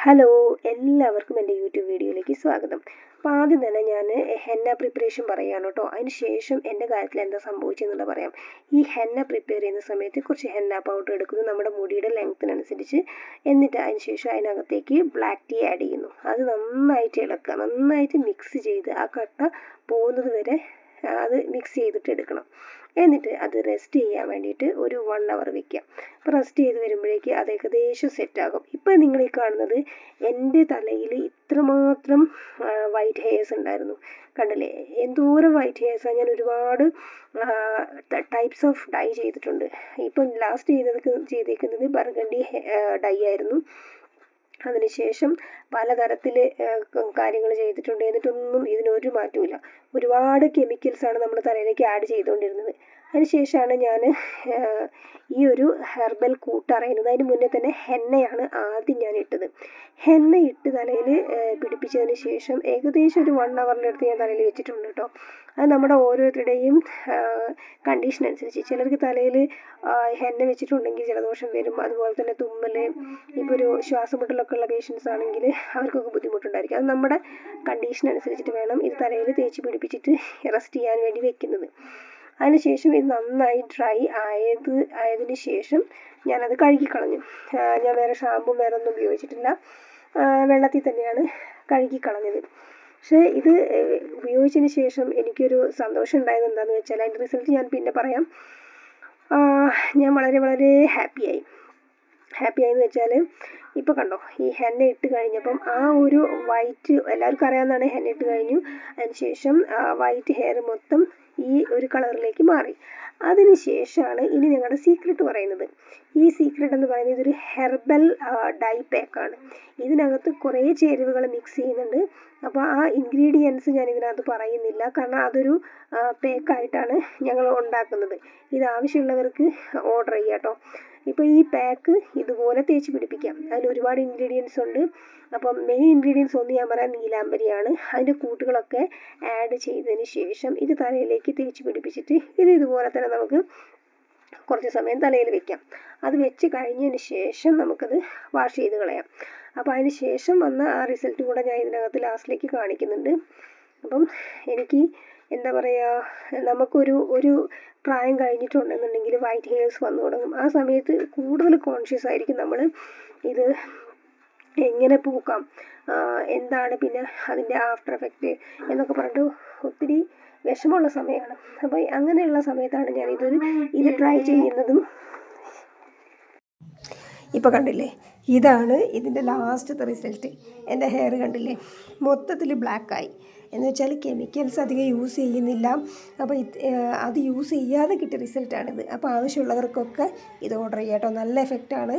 Hello, എല്ലാവർക്കും എൻ്റെ YouTube വീഡിയോയിലേക്ക് സ്വാഗതം. അപ്പോൾ ആദ്യം തന്നെ ഞാൻ ഹെന്ന പ്രിപ്പറേഷൻ പറയുകയാണ് കേട്ടോ. അതിന് ശേഷം എൻ്റെ കാര്യത്തിൽ എന്താ സംഭവിച്ചെന്നുള്ളത് പറയാം. ഈ ഹെന്ന പ്രിപ്പയർ ചെയ്യുന്ന സമയത്ത് കുറച്ച് ഹെന്ന പൗഡർ എടുക്കുന്നു നമ്മുടെ മുടിയുടെ ലെങ്ത്തിനനുസരിച്ച്. എന്നിട്ട് അതിന് ശേഷം അതിനകത്തേക്ക് ബ്ലാക്ക് ടീ ആഡ് ചെയ്യുന്നു. അത് നന്നായിട്ട് ഇളക്കുക, നന്നായിട്ട് മിക്സ് ചെയ്ത് ആ കട്ട പോകുന്നത് വരെ അത് മിക്സ് ചെയ്തിട്ട് എടുക്കണം. എന്നിട്ട് അത് റെസ്റ്റ് ചെയ്യാൻ വേണ്ടിയിട്ട് ഒരു 1 hour വെക്കുക. അപ്പോൾ റെസ്റ്റ് ചെയ്ത് വരുമ്പോഴേക്ക് അത് ഏകദേശം സെറ്റാകും. ഇപ്പം നിങ്ങൾ ഈ കാണുന്നത് എൻ്റെ തലയിൽ ഇത്രമാത്രം വൈറ്റ് ഹെയർസ് ഉണ്ടായിരുന്നു. കണ്ടില്ലേ, എന്തോരം വൈറ്റ് ഹെയർസാണ്. ഞാൻ ഒരുപാട് ടൈപ്സ് ഓഫ് ഡൈ ചെയ്തിട്ടുണ്ട്. ഇപ്പം ലാസ്റ്റ് ചെയ്തേക്കുന്നത് ബർഗണ്ടി ഡൈ ആയിരുന്നു. അതിനുശേഷം പലതരത്തിൽ കാര്യങ്ങൾ ചെയ്തിട്ടുണ്ട്. എന്നിട്ടൊന്നും ഇതിനൊരു മാറ്റമില്ല. ഒരുപാട് കെമിക്കൽസാണ് നമ്മൾ തലയിലേക്ക് ആഡ് ചെയ്തുകൊണ്ടിരുന്നത്. അതിനുശേഷമാണ് ഞാൻ ഈ ഒരു ഹെർബൽ കൂട്ട് അറിയുന്നത്. അതിന് മുന്നേ തന്നെ ഹെന്നയാണ് ആദ്യം ഞാൻ ഇട്ടത്. ഹെന്ന ഇട്ട് തലയിൽ പിടിപ്പിച്ചതിന് ശേഷം ഏകദേശം ഒരു 1 hourൻ്റെ അടുത്ത് ഞാൻ തലയിൽ വെച്ചിട്ടുണ്ട് കേട്ടോ. അത് നമ്മുടെ ഓരോരുത്തരുടെയും കണ്ടീഷൻ അനുസരിച്ച്. ചിലർക്ക് തലയിൽ ഹെന്ന വെച്ചിട്ടുണ്ടെങ്കിൽ ജലദോഷം വരും, അതുപോലെ തന്നെ തുമ്മൽ, ഇപ്പോൾ ഒരു ശ്വാസമുട്ടലൊക്കെ ഉള്ള പേഷ്യൻസ് ആണെങ്കിൽ അവർക്കൊക്കെ ബുദ്ധിമുട്ടുണ്ടായിരിക്കും. അത് നമ്മുടെ കണ്ടീഷൻ അനുസരിച്ചിട്ട് വേണം ഇത് തലയിൽ തേച്ച് പിടിപ്പിച്ചിട്ട് റെസ്റ്റ് ചെയ്യാൻ വേണ്ടി വെക്കുന്നത്. അതിനുശേഷം ഇത് നന്നായി ഡ്രൈ ആയതിന് ശേഷം ഞാനത് കഴുകിക്കളഞ്ഞു. ഞാൻ വേറെ ഷാമ്പും വേറെ ഒന്നും ഉപയോഗിച്ചിട്ടില്ല, വെള്ളത്തിൽ തന്നെയാണ് കഴുകിക്കളഞ്ഞത്. പക്ഷേ ഇത് ഉപയോഗിച്ചതിന് ശേഷം എനിക്കൊരു സന്തോഷം ഉണ്ടായത് എന്താണെന്ന് വെച്ചാൽ, അതിൻ്റെ റിസൾട്ട് ഞാൻ പിന്നെ പറയാം. ഞാൻ വളരെ വളരെ ഹാപ്പിയായെന്ന് വെച്ചാൽ, ഇപ്പോൾ കണ്ടോ, ഈ ഹെന്ന ഇട്ട് കഴിഞ്ഞപ്പം ആ ഒരു വൈറ്റ്, എല്ലാവർക്കും അറിയാവുന്നതാണ്, ഹെന്ന ഇട്ട് കഴിഞ്ഞു അതിനുശേഷം വൈറ്റ് ഹെയർ മൊത്തം ഈ ഒരു കളറിലേക്ക് മാറി. അതിന് ശേഷമാണ് ഇനി ഞങ്ങളുടെ സീക്രട്ട് പറയുന്നത്. ഈ സീക്രട്ട് എന്ന് പറയുന്നത് ഇതൊരു ഹെർബൽ ഡൈ പാക്കാണ്. ഇതിനകത്ത് കുറേ ചേരുവകൾ മിക്സ് ചെയ്യുന്നുണ്ട്. അപ്പോൾ ആ ഇൻഗ്രീഡിയൻസ് ഞാൻ ഇതിനകത്ത് പറയുന്നില്ല, കാരണം അതൊരു പാക്കായിട്ടാണ് ഞങ്ങൾ ഉണ്ടാക്കുന്നത്. ഇത് ആവശ്യമുള്ളവർക്ക് ഓർഡർ ചെയ്യാം കേട്ടോ. ഇപ്പോൾ ഈ പാക്ക് ഇതുപോലെ തേച്ച് പിടിപ്പിക്കാം. അതിൽ ഒരുപാട് ഇൻഗ്രീഡിയൻസ് ഉണ്ട്. അപ്പം മെയിൻ ഇൻഗ്രീഡിയൻസ് ഒന്ന് ഞാൻ പറയാം, നീലാംബരിയാണ്. അതിൻ്റെ കൂട്ടുകളൊക്കെ ആഡ് ചെയ്തതിന് ശേഷം ഇത് തലയിലേക്ക് തേച്ച് പിടിപ്പിച്ചിട്ട് ഇതുപോലെ തന്നെ നമുക്ക് കുറച്ച് സമയം തലയിൽ വെക്കാം. അത് വെച്ച് കഴിഞ്ഞതിന് ശേഷം നമുക്കത് വാഷ് ചെയ്ത് കളയാം. അപ്പോൾ അതിന് ശേഷം വന്ന ആ റിസൾട്ട് കൂടെ ഞാൻ ഇതിനകത്ത് ലാസ്റ്റിലേക്ക് കാണിക്കുന്നുണ്ട്. അപ്പം എനിക്ക് എന്താ പറയുക, നമുക്കൊരു പ്രായം കഴിഞ്ഞിട്ടുണ്ടെന്നുണ്ടെങ്കിൽ വൈറ്റ് ഹെയർസ് വന്നു തുടങ്ങും. ആ സമയത്ത് കൂടുതൽ കോൺഷ്യസ് ആയിരിക്കും നമ്മൾ ഇത് എങ്ങനെ പോക്കാം, എന്താണ് പിന്നെ അതിൻ്റെ ആഫ്റ്റർ എഫക്റ്റ് എന്നൊക്കെ പറഞ്ഞിട്ട് ഒത്തിരി വിഷമമുള്ള സമയമാണ്. അപ്പോൾ അങ്ങനെയുള്ള സമയത്താണ് ഞാൻ ഇത് ട്രൈ ചെയ്യുന്നതും. ഇപ്പോൾ കണ്ടില്ലേ, ഇതാണ് ഇതിൻ്റെ ലാസ്റ്റത്തെ റിസൾട്ട്. എൻ്റെ ഹെയർ കണ്ടില്ലേ, മൊത്തത്തിൽ ബ്ലാക്കായി. എന്ന് വെച്ചാൽ കെമിക്കൽസ് അധികം യൂസ് ചെയ്യുന്നില്ല. അപ്പോൾ അത് യൂസ് ചെയ്യാതെ കിട്ടിയ റിസൾട്ടാണിത്. അപ്പോൾ ആവശ്യമുള്ളവർക്കൊക്കെ ഇത് ഓർഡർ ചെയ്യാം കേട്ടോ. നല്ല എഫക്റ്റാണ്.